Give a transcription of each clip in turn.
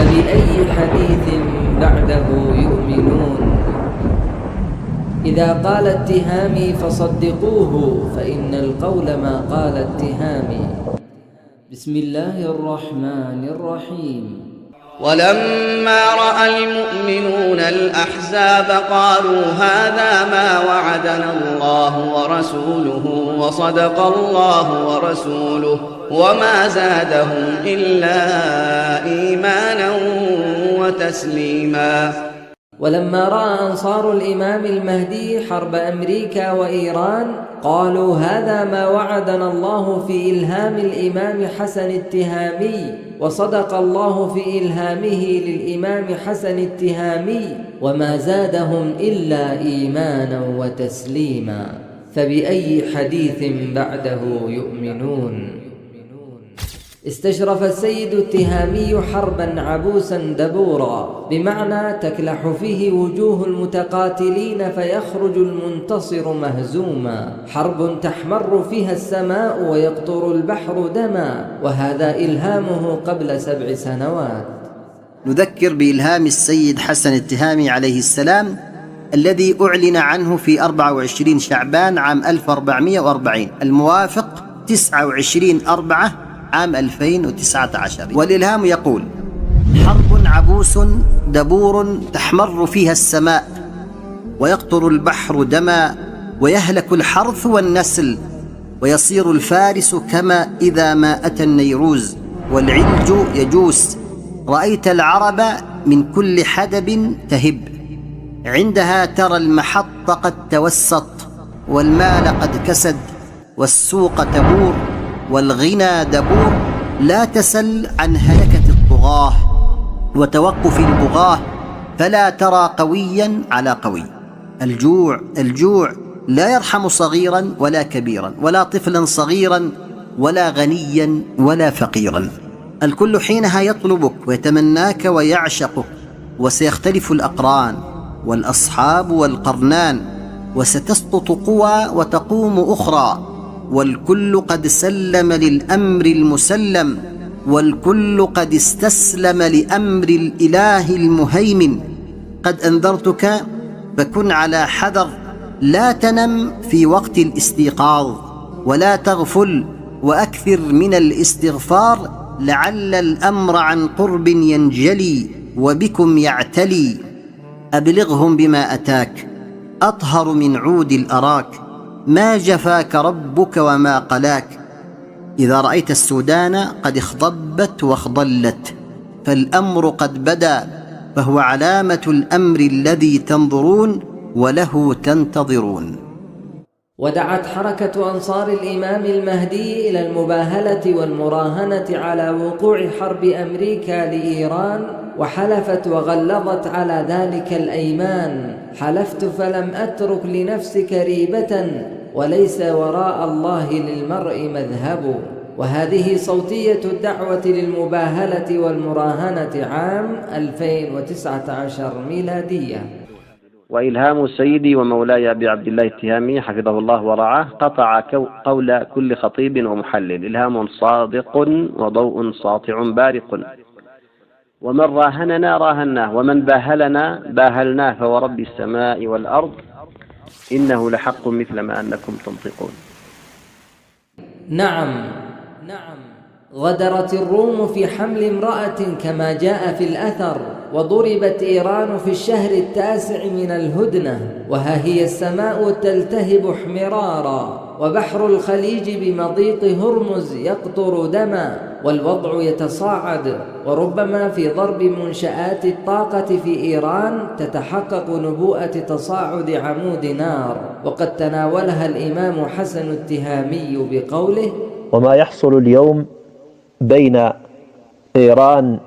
فبأي حديث بعده يؤمنون. إذا قال التهامي فصدقوه فإن القول ما قال التهامي. بسم الله الرحمن الرحيم. ولما رأى المؤمنون الأحزاب قالوا هذا ما وعدنا الله ورسوله وصدق الله ورسوله وما زادهم إلا إيمانا وتسليما. ولما رأى أنصار الإمام المهدي حرب أمريكا وإيران قالوا هذا ما وعدنا الله في إلهام الإمام حسن التهامي وصدق الله في إلهامه للإمام حسن التهامي وما زادهم إلا إيمانا وتسليما. فبأي حديث بعده يؤمنون. استشرف السيد التهامي حربا عبوسا دبورا، بمعنى تكلح فيه وجوه المتقاتلين فيخرج المنتصر مهزوما، حرب تحمر فيها السماء ويقطر البحر دما، وهذا إلهامه قبل 7 سنوات. نذكر بإلهام السيد حسن التهامي عليه السلام الذي أعلن عنه في 24 شعبان عام 1440 الموافق 29/4 عام 2019. والإلهام يقول: حرب عبوس دبور تحمر فيها السماء ويقطر البحر دما ويهلك الحرث والنسل ويصير الفارس كما إذا ما أتى النيروز والعلج يجوس. رأيت العرب من كل حدب تهب، عندها ترى المحط قد توسط والمال قد كسد والسوق تبور والغنى دبور. لا تسل عن هلكة الطغاة وتوقف البغاة، فلا ترى قويا على قوي. الجوع لا يرحم صغيرا ولا كبيرا ولا طفلا صغيرا ولا غنيا ولا فقيرا. الكل حينها يطلبك ويتمناك ويعشقك، وسيختلف الأقران والأصحاب والقرنان، وستسقط قوى وتقوم أخرى، والكل قد سلم للأمر المسلم، والكل قد استسلم لأمر الإله المهيمن. قد أنذرتك فكن على حذر، لا تنم في وقت الاستيقاظ ولا تغفل، وأكثر من الاستغفار لعل الأمر عن قرب ينجلي وبكم يعتلي. أبلغهم بما أتاك أطهر من عود الأراك، ما جفاك ربك وما قلاك. إذا رأيت السودان قد اخضبت واخضلت فالأمر قد بدا، فهو علامة الأمر الذي تنظرون وله تنتظرون. ودعت حركة أنصار الإمام المهدي إلى المباهلة والمراهنة على وقوع حرب أمريكا لإيران، وحلفت وغلظت على ذلك الأيمان: حلفت فلم أترك لنفسك ريبة، وليس وراء الله للمرء مذهب. وهذه صوتية الدعوة للمباهلة والمراهنة عام 2019 ميلادية. وإلهام سيدي ومولاي أبي عبد الله التهامي حفظه الله ورعاه قطع قول كل خطيب ومحلل. إلهام صادق وضوء ساطع بارق، ومن راهننا راهناه، ومن باهلنا باهلناه، فورب السماء والأرض إنه لحق مثل ما أنكم تنطقون. نعم غدرت الروم في حمل امرأة كما جاء في الأثر، وضربت إيران في الشهر 9 من الهدنة، وها هي السماء تلتهب احمرارا، وبحر الخليج بمضيق هرمز يقطر دما، والوضع يتصاعد، وربما في ضرب منشآت الطاقة في إيران تتحقق نبوءة تصاعد عمود نار، وقد تناولها الإمام حسن التهامي بقوله: وما يحصل اليوم بين إيران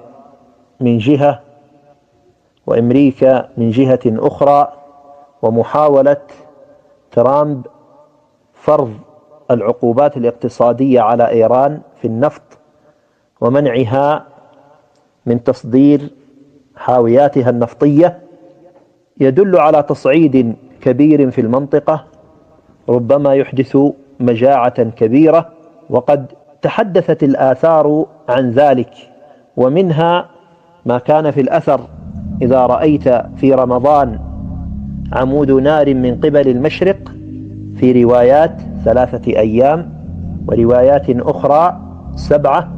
من جهة وأمريكا من جهة أخرى، ومحاولة ترامب فرض العقوبات الاقتصادية على إيران في النفط ومنعها من تصدير حاوياتها النفطية، يدل على تصعيد كبير في المنطقة ربما يحدث مجاعة كبيرة. وقد تحدثت الآثار عن ذلك، ومنها ما كان في الأثر: إذا رأيت في رمضان عمود نار من قبل المشرق، في روايات 3 أيام وروايات أخرى 7،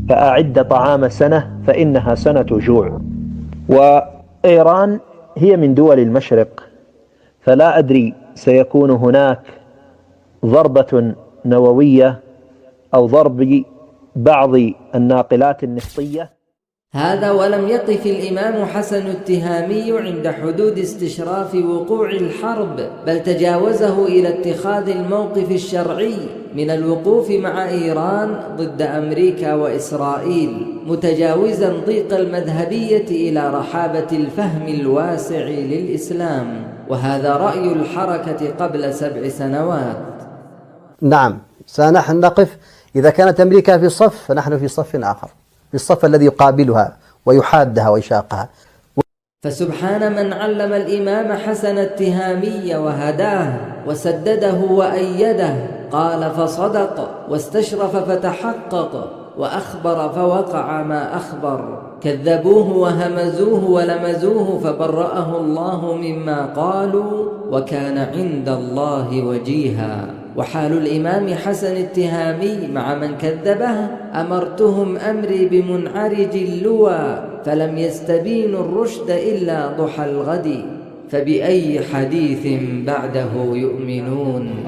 فأعد طعام سنة فإنها سنة جوع. وإيران هي من دول المشرق، فلا أدري سيكون هناك ضربة نووية أو ضرب بعض الناقلات النفطية. هذا ولم يقف الإمام حسن التهامي عند حدود استشراف وقوع الحرب، بل تجاوزه إلى اتخاذ الموقف الشرعي من الوقوف مع إيران ضد أمريكا وإسرائيل، متجاوزا ضيق المذهبية إلى رحابة الفهم الواسع للإسلام. وهذا رأي الحركة قبل 7 سنوات. نعم، سنحن نقف. إذا كانت أمريكا في صف فنحن في صف آخر، في الصف الذي يقابلها ويحادها ويشاقها. فسبحان من علم الإمام حسن التهامي وهداه وسدده وأيده. قال فصدق، واستشرف فتحقق، وأخبر فوقع ما أخبر. كذبوه وهمزوه ولمزوه فبرأه الله مما قالوا، وكان عند الله وجيها. وحال الإمام حسن التهامي مع من كذبه: أمرتهم أمري بمنعرج اللوى، فلم يستبينوا الرشد إلا ضحى الغد، فبأي حديث بعده يؤمنون.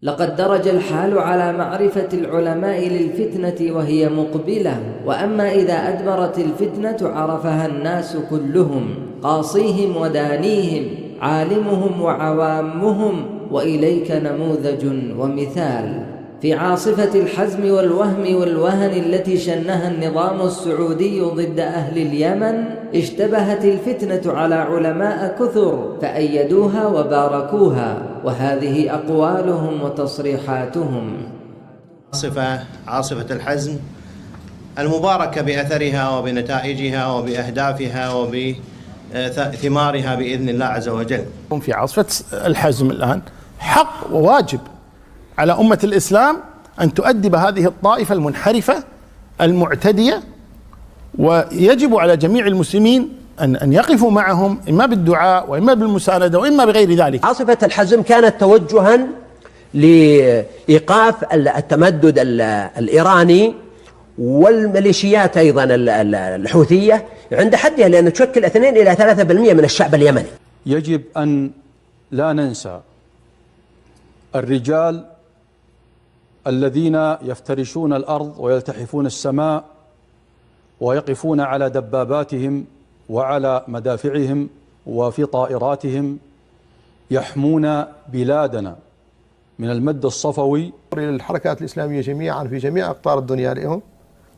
لقد درج الحال على معرفة العلماء للفتنة وهي مقبلة، وأما إذا أدبرت الفتنة عرفها الناس كلهم، قاصيهم ودانيهم، عالمهم وعوامهم. وإليك نموذج ومثال. في عاصفة الحزم والوهم والوهن التي شنها النظام السعودي ضد أهل اليمن، اشتبهت الفتنة على علماء كثر فأيدوها وباركوها، وهذه أقوالهم وتصريحاتهم. عاصفة الحزم المباركة بأثرها وبنتائجها وبأهدافها وبثمارها بإذن الله عز وجل. في عاصفة الحزم الآن حق وواجب على أمة الإسلام أن تؤدب هذه الطائفة المنحرفة المعتدية، ويجب على جميع المسلمين أن يقفوا معهم، إما بالدعاء وإما بالمساندة وإما بغير ذلك. عاصفة الحزم كانت توجها لإيقاف التمدد الإيراني والميليشيات أيضا الحوثية عند حدها، لأن تشكل 2 إلى 3% من الشعب اليمني. يجب أن لا ننسى الرجال الذين يفترشون الأرض ويلتحفون السماء ويقفون على دباباتهم وعلى مدافعهم وفي طائراتهم يحمون بلادنا من المد الصفوي. الحركات الإسلامية جميعا في جميع أقطار الدنيا اليوم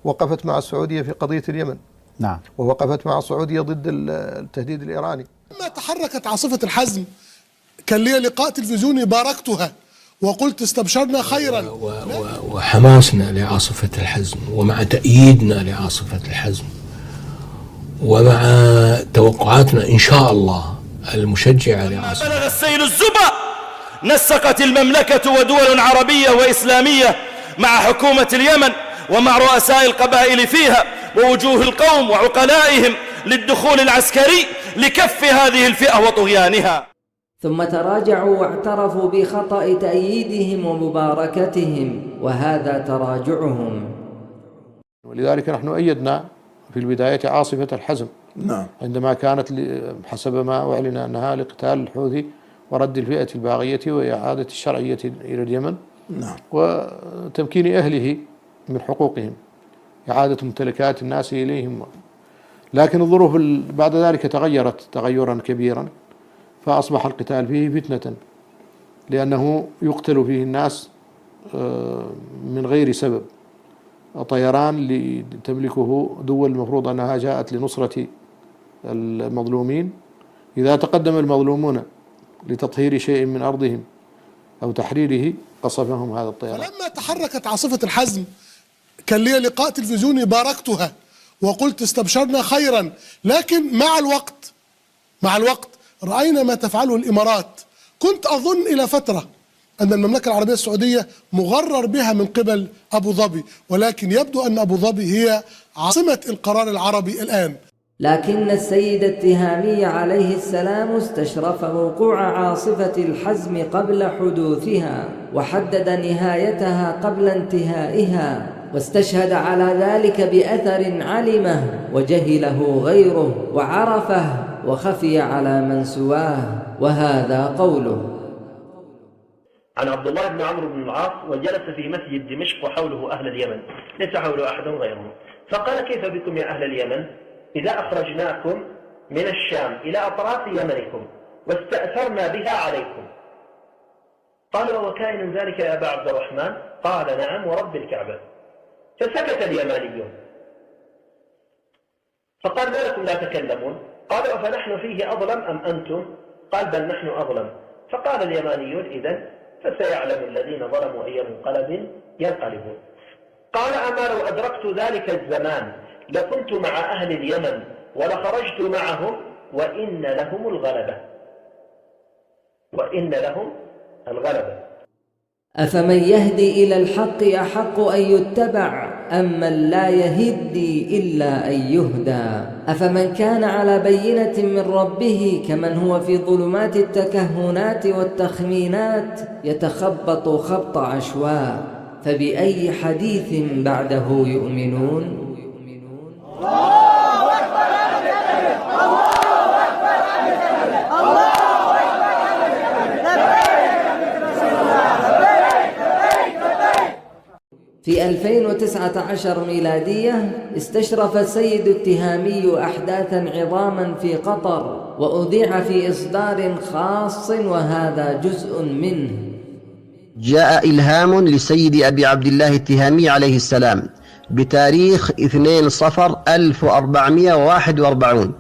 وقفت مع السعودية في قضية اليمن. نعم. ووقفت مع السعودية ضد التهديد الإيراني. لما تحركت عاصفة الحزم كان لي لقاء تلفزيوني باركتها وقلت استبشرنا خيرا. وحماسنا لعاصفة الحزم، ومع تأييدنا لعاصفة الحزم، ومع توقعاتنا إن شاء الله المشجعة لعاصفة. بلغ السيل الزبا نسقت المملكة ودول عربية وإسلامية مع حكومة اليمن ومع رؤساء القبائل فيها ووجوه القوم وعقلائهم للدخول العسكري لكف هذه الفئة وطغيانها. ثم تراجعوا واعترفوا بخطأ تأييدهم ومباركتهم، وهذا تراجعهم. ولذلك نحن أيدنا في البداية عاصفة الحزم. نعم. عندما كانت حسب ما أعلن أنها لقتال الحوثي ورد الفئة الباغية وإعادة الشرعية إلى اليمن. نعم. وتمكين أهله من حقوقهم، إعادة ممتلكات الناس إليهم. لكن الظروف بعد ذلك تغيرت تغيرا كبيرا، فأصبح القتال فيه فتنة، لأنه يقتل فيه الناس من غير سبب. طيران تملكه دول المفروض أنها جاءت لنصرة المظلومين، إذا تقدم المظلومون لتطهير شيء من أرضهم أو تحريره قصفهم هذا الطيران. فلما تحركت عاصفة الحزم كان لي لقاء تلفزيوني باركتها وقلت استبشرنا خيرا، لكن مع الوقت مع الوقت رأينا ما تفعله الإمارات. كنت أظن إلى فترة أن المملكة العربية السعودية مغرر بها من قبل أبو ظبي، ولكن يبدو أن أبو ظبي هي عاصمة القرار العربي الآن. لكن السيد التهامي عليه السلام استشرف وقوع عاصفة الحزم قبل حدوثها، وحدد نهايتها قبل انتهائها، واستشهد على ذلك بأثر علمه وجهله غيره وعرفه وخفي على من سواه، وهذا قوله: عن عبد الله بن عمرو بن العاص: وجلس في مسجد دمشق وحوله أهل اليمن، ليس حوله أحد غيره، فقال: كيف بكم يا أهل اليمن إذا أخرجناكم من الشام إلى أطراف يمنكم واستأثرنا بها عليكم؟ قالوا: وكائن ذلك يا أبا عبد الرحمن؟ قال: نعم ورب الكعبة. فسكت اليمانيون، فقال: ما لكم لا تكلمون؟ قالوا: أفنحن فيه أظلم أم أنتم؟ قال: بل نحن أظلم. فقال اليمانيون: إذن فسيعلم الذين ظلموا أي منقلب ينقلبون. قال: أما لو أدركت ذلك الزمان لكنت مع أهل اليمن ولخرجت معهم وإن لهم الغلبة. وإن لهم الغلبة. أفمن يهدي إلى الحق أحق أن يتبع أم من لا يهدي إلا أن يهدى؟ أفمن كان على بينة من ربه كمن هو في ظلمات التكهنات والتخمينات يتخبط خبط عشواء، فبأي حديث بعده يؤمنون؟ في 2019 ميلادية استشرف السيد التهامي أحداثا عظاما في قطر، وأذيع في إصدار خاص وهذا جزء منه. جاء إلهام لسيد أبي عبد الله التهامي عليه السلام بتاريخ 2 صفر 1441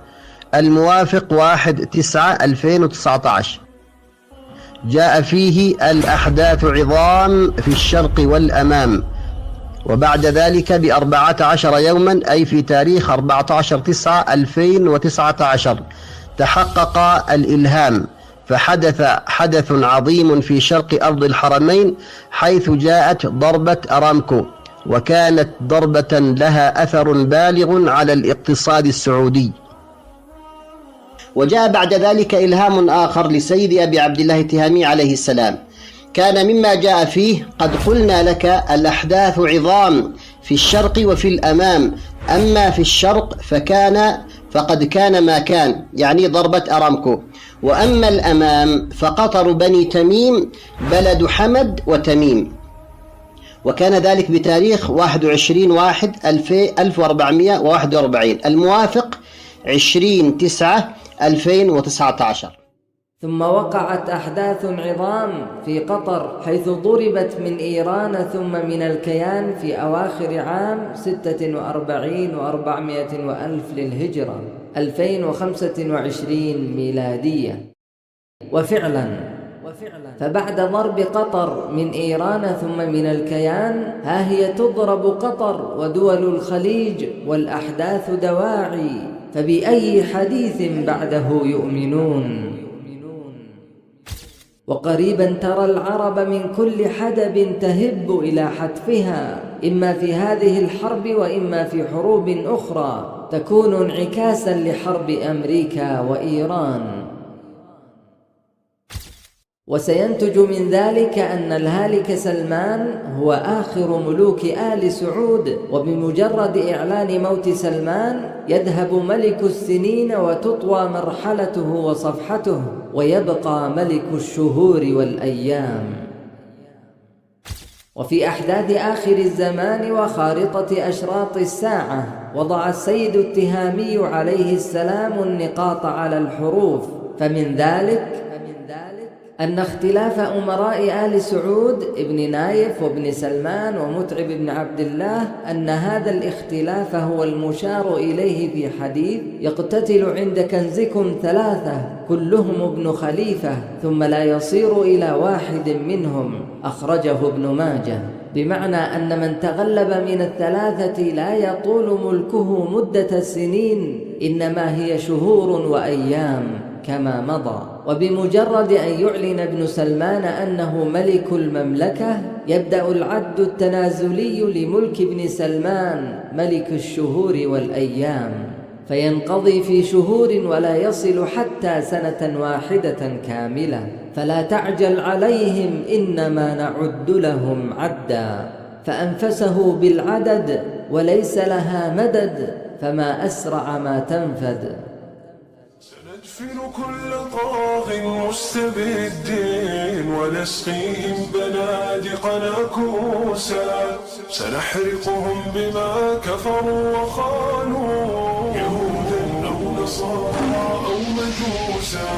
الموافق 1/9/2019. جاء فيه: الأحداث عظام في الشرق والأمام. وبعد ذلك ب14 يوما، أي في تاريخ 14/9/2019 تحقق الإلهام، فحدث حدث عظيم في شرق أرض الحرمين، حيث جاءت ضربة أرامكو، وكانت ضربة لها أثر بالغ على الاقتصاد السعودي. وجاء بعد ذلك إلهام آخر لسيد أبي عبد الله التهامي عليه السلام، كان مما جاء فيه: قد قلنا لك الأحداث عظام في الشرق وفي الأمام، أما في الشرق فقد كان ما كان، يعني ضربة أرامكو، وأما الأمام فقطر بني تميم بلد حمد وتميم. وكان ذلك بتاريخ 21/1/1441 الموافق 20/9/2019. ثم وقعت أحداث عظام في قطر، حيث ضربت من إيران ثم من الكيان في أواخر عام 46 و400 وألف للهجرة 2025 ميلادية. وفعلا فبعد ضرب قطر من إيران ثم من الكيان، ها هي تضرب قطر ودول الخليج والأحداث دواعي، فبأي حديث بعده يؤمنون؟ وقريبا ترى العرب من كل حدب تهب إلى حتفها، إما في هذه الحرب وإما في حروب أخرى تكون انعكاسا لحرب أمريكا وإيران. وسينتج من ذلك أن الهالك سلمان هو آخر ملوك آل سعود، وبمجرد إعلان موت سلمان يذهب ملك السنين وتطوى مرحلته وصفحته، ويبقى ملك الشهور والأيام. وفي أحداث آخر الزمان وخارطة أشراط الساعة وضع السيد التهامي عليه السلام النقاط على الحروف، فمن ذلك أن اختلاف أمراء آل سعود ابن نايف وابن سلمان ومتعب بن عبد الله، أن هذا الاختلاف هو المشار إليه في حديث: يقتتل عند كنزكم 3 كلهم ابن خليفة ثم لا يصير إلى واحد منهم، أخرجه ابن ماجه، بمعنى أن من تغلب من ال3 لا يطول ملكه مدة السنين، إنما هي شهور وأيام، كما مضى. وبمجرد أن يعلن ابن سلمان أنه ملك المملكة يبدأ العد التنازلي لملك ابن سلمان ملك الشهور والأيام، فينقضي في شهور ولا يصل حتى سنة واحدة كاملة. فلا تعجل عليهم إنما نعد لهم عدا، فأنفسه بالعدد وليس لها مدد، فما أسرع ما تنفد. سندفن كل طاغ مستبد ونسقيهم بنادقنا كوسا، سنحرقهم بما كفروا وخانوا يهودا أو نصارى أو مجوسا.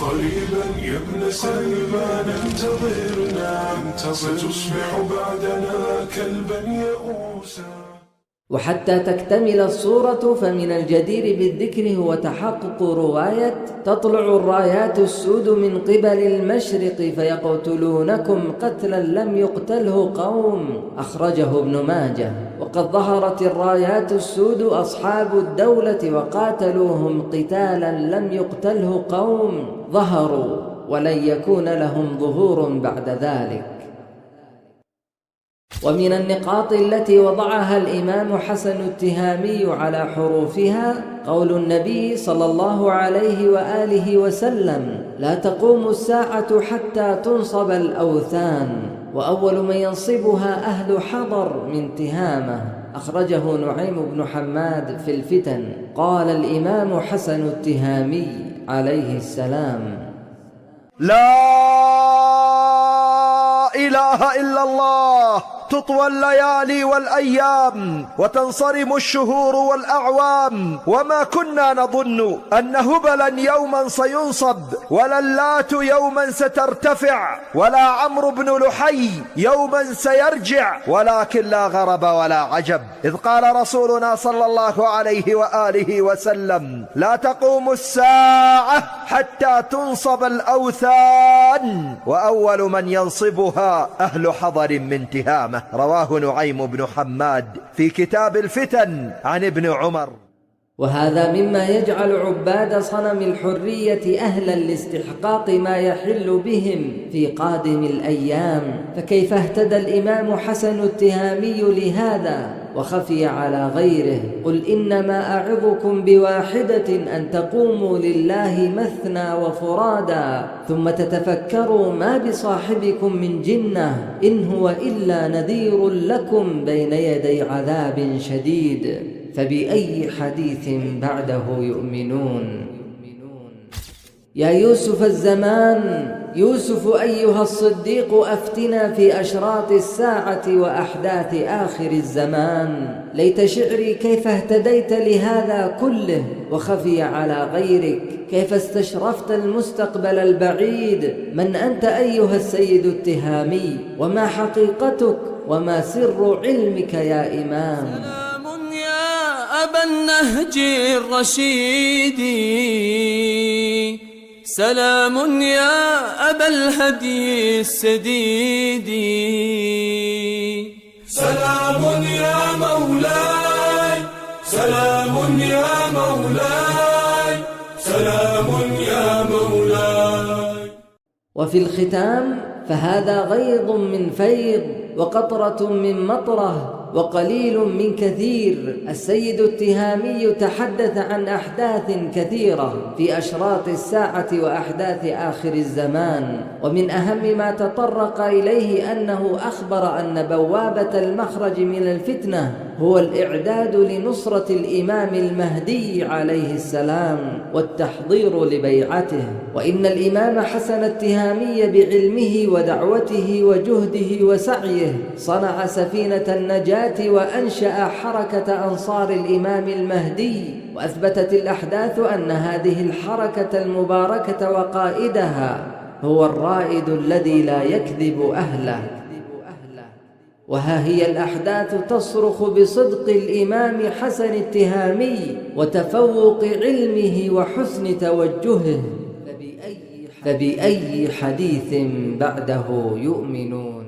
قريبا يا ابن سلمان انتظرنا، ستصبح بعدنا كلبا يئوسا. وحتى تكتمل الصورة فمن الجدير بالذكر هو تحقق رواية تطلع الرايات السود من قبل المشرق فيقتلونكم قتلا لم يقتله قوم، أخرجه ابن ماجه. وقد ظهرت الرايات السود أصحاب الدولة وقاتلوهم قتالا لم يقتله قوم، ظهروا ولن يكون لهم ظهور بعد ذلك. ومن النقاط التي وضعها الإمام حسن التهامي على حروفها قول النبي صلى الله عليه وآله وسلم: لا تقوم الساعة حتى تنصب الأوثان، وأول من ينصبها أهل حضر من تهامة، أخرجه نعيم بن حماد في الفتن. قال الإمام حسن التهامي عليه السلام: لا إله إلا الله، تطوى الليالي والأيام وتنصرم الشهور والأعوام، وما كنا نظن أن هبلا يوما سينصب، ولا اللات يوما سترتفع، ولا عمرو بن لحي يوما سيرجع، ولكن لا غرب ولا عجب، إذ قال رسولنا صلى الله عليه وآله وسلم: لا تقوم الساعة حتى تنصب الأوثان، وأول من ينصبها أهل حضر من تهامة. رواه نعيم بن حماد في كتاب الفتن عن ابن عمر. وهذا مما يجعل عباد صنم الحرية أهلا لاستحقاق ما يحل بهم في قادم الأيام. فكيف اهتدى الإمام حسن التهامي لهذا وخفي على غيره؟ قل إنما أعظكم بواحدة أن تقوموا لله مثنى وفرادا ثم تتفكروا ما بصاحبكم من جنة إن هو إلا نذير لكم بين يدي عذاب شديد. فبأي حديث بعده يؤمنون؟ يا يوسف الزمان، يوسف أيها الصديق، أفتنا في أشراط الساعة وأحداث آخر الزمان. ليت شعري كيف اهتديت لهذا كله وخفي على غيرك، كيف استشرفت المستقبل البعيد. من أنت أيها السيد التهامي؟ وما حقيقتك؟ وما سر علمك يا إمام؟ أبا النهج الرشيد، سلام يا أبا الهدي السديد، سلام يا مولاي، سلام يا مولاي، سلام يا مولاي. وفي الختام فهذا غيض من فيض وقطرة من مطرة وقليل من كثير. السيد التهامي تحدث عن أحداث كثيرة في أشراط الساعة وأحداث آخر الزمان، ومن أهم ما تطرق إليه أنه أخبر أن بوابة المخرج من الفتنة هو الإعداد لنصرة الإمام المهدي عليه السلام والتحضير لبيعته. وإن الإمام حسن التهامي بعلمه ودعوته وجهده وسعيه صنع سفينة النجاة وأنشأ حركة أنصار الإمام المهدي، وأثبتت الأحداث أن هذه الحركة المباركة وقائدها هو الرائد الذي لا يكذب أهله. وها هي الأحداث تصرخ بصدق الإمام حسن التهامي وتفوق علمه وحسن توجهه. فبأي حديث بعده يؤمنون؟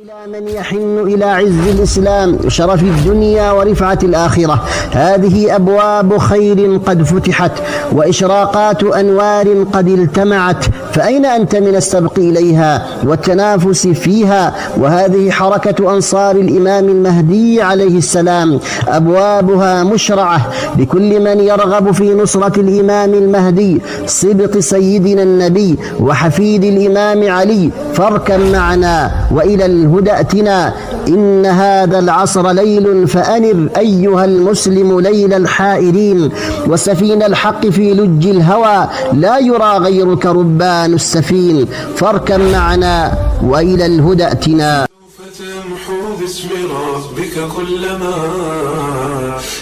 إلى من يحن إلى عز الإسلام وشرف الدنيا ورفعة الآخرة. هذه أبواب خير قد فتحت وإشراقات أنوار قد التمعت، فأين أنت من السبق إليها والتنافس فيها؟ وهذه حركة أنصار الإمام المهدي عليه السلام، أبوابها مشرعة لكل من يرغب في نصرة الإمام المهدي سبط سيدنا النبي وحفيد الإمام علي. فاركب معنا وإلى الهدى ائتنا، إن هذا العصر ليل فأنر أيها المسلم ليل الحائرين، وسفين الحق في لج الهوى لا يرى غيرك ربان السفين. فاركب معنا وإلى الهدى ائتنا. تمحو باسم ربك كل ما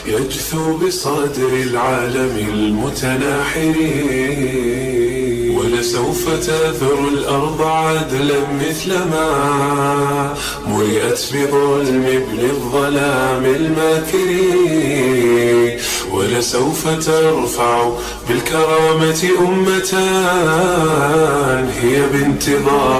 يجثو بصدر العالم المتناحرين، ولسوف تثر الأرض عدلا مثلما ملئت بظلم ابن الظلام الماكرين، ولسوف ترفع بالكرامة أمة هي بانتظار